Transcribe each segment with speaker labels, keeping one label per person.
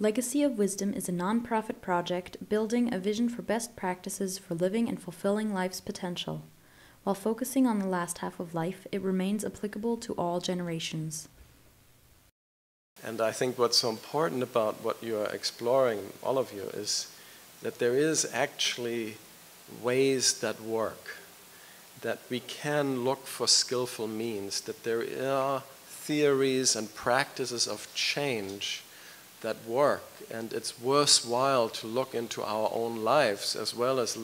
Speaker 1: Legacy of Wisdom is a nonprofit project building a vision for best practices for living and fulfilling life's potential. While focusing on the last half of life, it remains applicable to all generations.
Speaker 2: And I think what's so important about what you are exploring, all of you, is that there is actually ways that work, that we can look for skillful means, that there are theories and practices of change that work, and it's worthwhile to look into our own lives as well as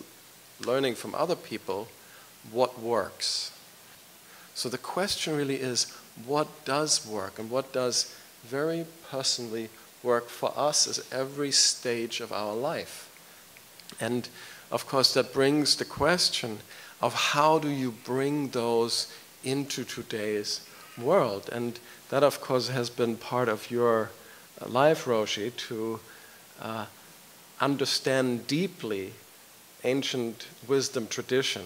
Speaker 2: learning from other people what works. So the question really is, what does work, and what does very personally work for us at every stage of our life? And of course that brings the question of how do you bring those into today's world? And that of course has been part of your life, Roshi, to understand deeply ancient wisdom tradition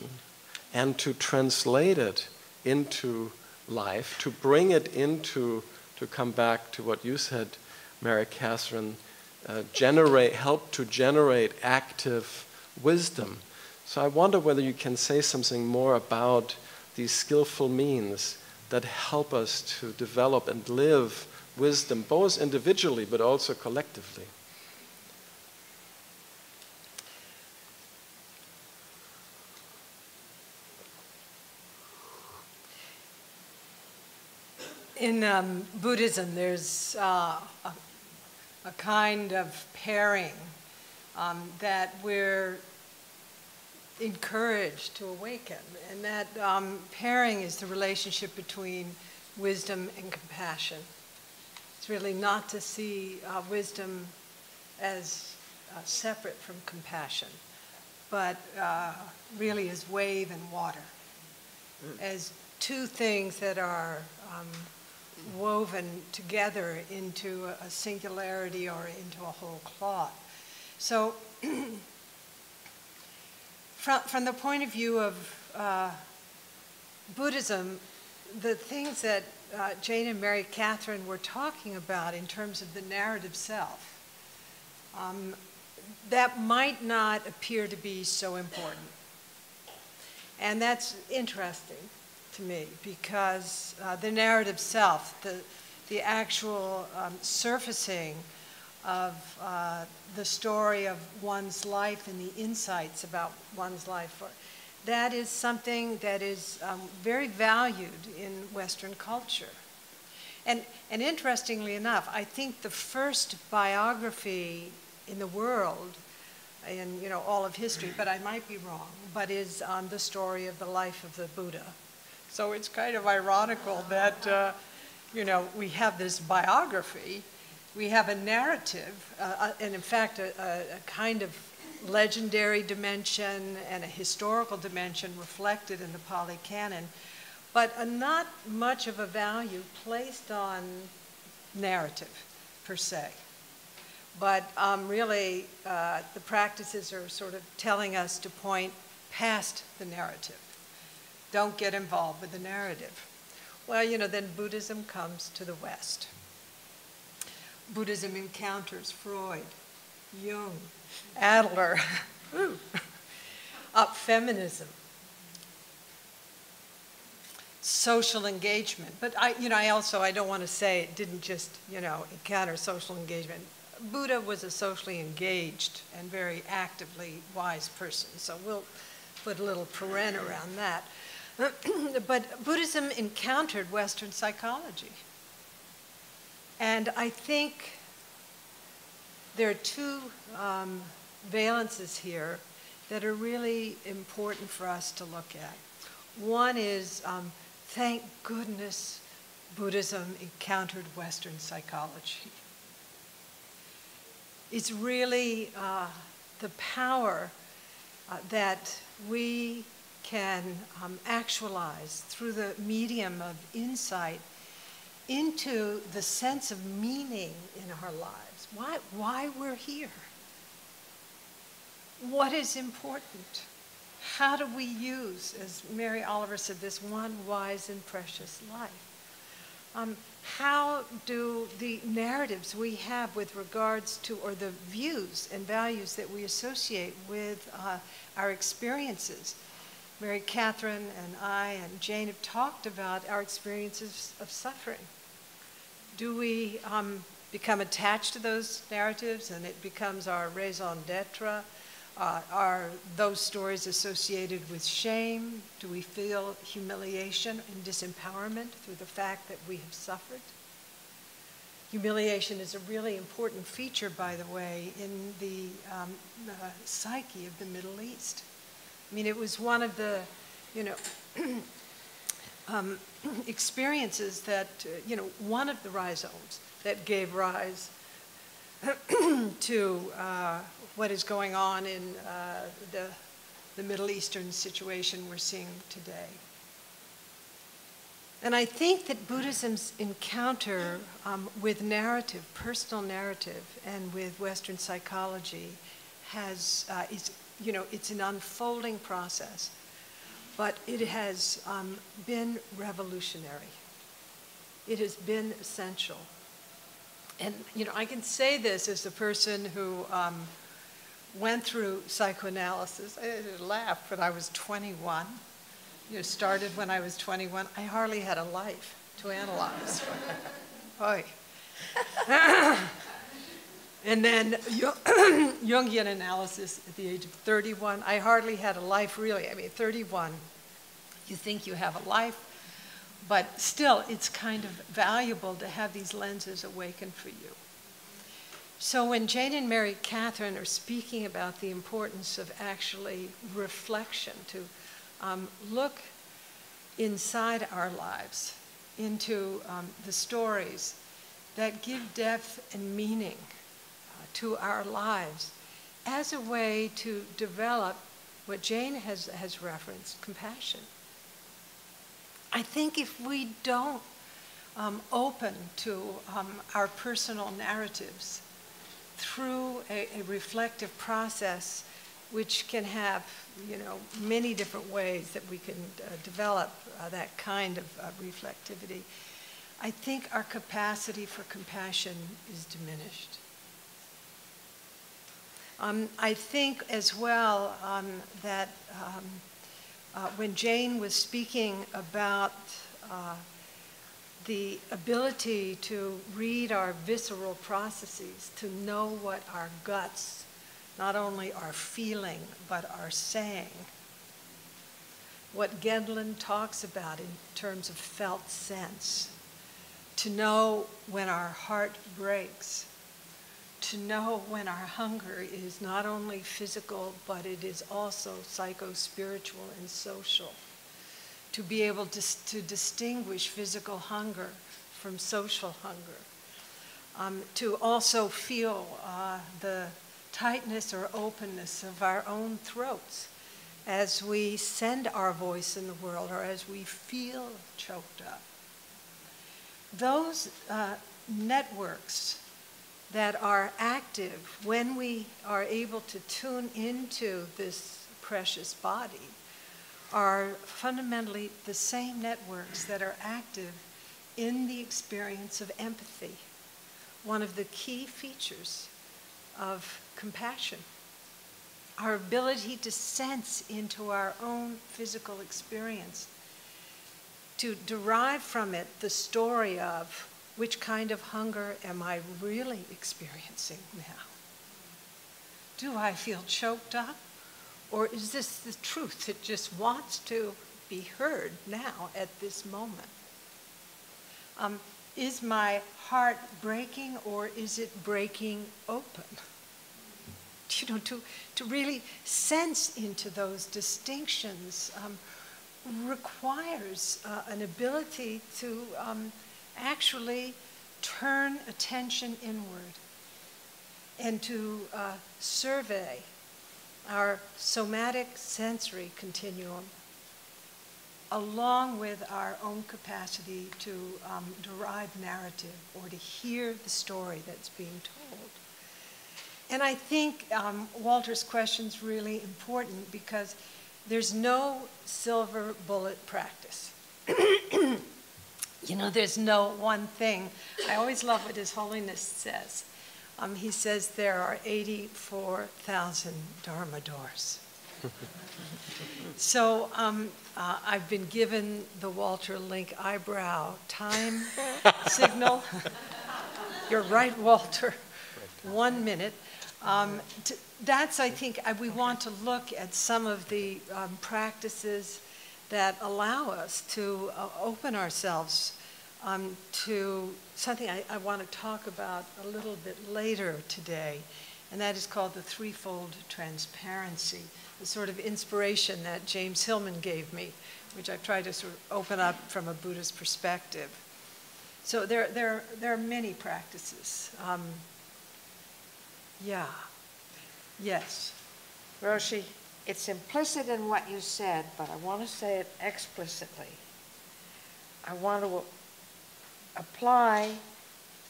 Speaker 2: and to translate it into life, to bring it into, to come back to what you said, Mary Catherine, help to generate active wisdom. So I wonder whether you can say something more about these skillful means that help us to develop and live wisdom, both individually but also collectively.
Speaker 3: In Buddhism, there's a kind of pairing that we're encouraged to awaken. And that pairing is the relationship between wisdom and compassion. It's really not to see wisdom as separate from compassion, but really as wave and water, as two things that are woven together into a singularity or into a whole cloth. So from the point of view of Buddhism, the things that Jane and Mary Catherine were talking about in terms of the narrative self, that might not appear to be so important. And that's interesting to me, because the narrative self, the actual surfacing of the story of one's life and the insights about one's life, that is something that is very valued in Western culture. And interestingly enough, I think the first biography in the world, in all of history, but I might be wrong, but is the story of the life of the Buddha. So it's kind of ironical that we have this biography, we have a narrative, and in fact a kind of legendary dimension and a historical dimension reflected in the Pali Canon, but not much of a value placed on narrative per se. But really the practices are sort of telling us to point past the narrative. Don't get involved with the narrative. Well, then Buddhism comes to the West. Buddhism encounters Freud, Jung, Adler, feminism, social engagement. But I don't want to say it didn't just, encounter social engagement. Buddha was a socially engaged and very actively wise person. So we'll put a little paren around that. But Buddhism encountered Western psychology. And I think there are two valences here that are really important for us to look at. One is, thank goodness Buddhism encountered Western psychology. It's really the power that we can actualize through the medium of insight into the sense of meaning in our lives. Why we're here. What is important? How do we use, as Mary Oliver said, this one wise and precious life? how do the narratives we have with regards to, or the views and values that we associate with our experiences? Mary Catherine and I and Jane have talked about our experiences of suffering. Do we become attached to those narratives and it becomes our raison d'etre? Are those stories associated with shame? Do we feel humiliation and disempowerment through the fact that we have suffered? Humiliation is a really important feature, by the way, in the psyche of the Middle East. I mean, it was one of the, experiences that, one of the rhizomes that gave rise to what is going on in the Middle Eastern situation we're seeing today. And I think that Buddhism's encounter with narrative, personal narrative, and with Western psychology it's an unfolding process, but it has been revolutionary. It has been essential. And, I can say this as a person who went through psychoanalysis. I laughed when I was 21. Started when I was 21. I hardly had a life to analyze. Oy. And then Jungian analysis at the age of 31. I hardly had a life, really. I mean, 31, you think you have a life, but still, it's kind of valuable to have these lenses awaken for you. So when Jane and Mary Catherine are speaking about the importance of actually reflection, to look inside our lives, into the stories that give depth and meaning to our lives as a way to develop what Jane has referenced, compassion. I think if we don't open to our personal narratives through a reflective process, which can have, many different ways that we can develop that kind of reflectivity, I think our capacity for compassion is diminished. I think as well that when Jane was speaking about the ability to read our visceral processes, to know what our guts not only are feeling, but are saying, what Gendlin talks about in terms of felt sense, to know when our heart breaks, to know when our hunger is not only physical, but it is also psycho-spiritual and social. To be able to distinguish physical hunger from social hunger. To also feel the tightness or openness of our own throats as we send our voice in the world or as we feel choked up. Those networks that are active when we are able to tune into this precious body are fundamentally the same networks that are active in the experience of empathy, one of the key features of compassion. Our ability to sense into our own physical experience, to derive from it the story of which kind of hunger am I really experiencing now? Do I feel choked up? Or is this the truth that just wants to be heard now at this moment? Is my heart breaking or is it breaking open? To really sense into those distinctions requires an ability to actually turn attention inward and to survey our somatic sensory continuum along with our own capacity to derive narrative or to hear the story that's being told. And I think Walter's question is really important because there's no silver bullet practice. You know, there's no one thing. I always love what His Holiness says. He says there are 84,000 Dharma doors. So I've been given the Walter Link eyebrow time signal. You're right, Walter. 1 minute. That's, I think, we want to look at some of the practices that allow us to open ourselves to something I want to talk about a little bit later today, and that is called the threefold transparency, the sort of inspiration that James Hillman gave me, which I've tried to sort of open up from a Buddhist perspective. So there are many practices. Yeah. Yes.
Speaker 4: Roshi, it's implicit in what you said, but I want to say it explicitly. I want to apply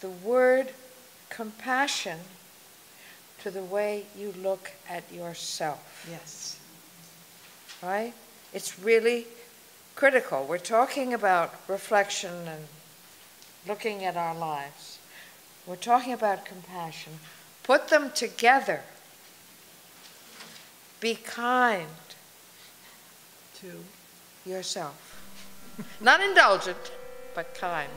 Speaker 4: the word compassion to the way you look at yourself.
Speaker 3: Yes.
Speaker 4: Right? It's really critical. We're talking about reflection and looking at our lives. We're talking about compassion. Put them together. Be kind
Speaker 3: To
Speaker 4: yourself. Not indulgent, but kind.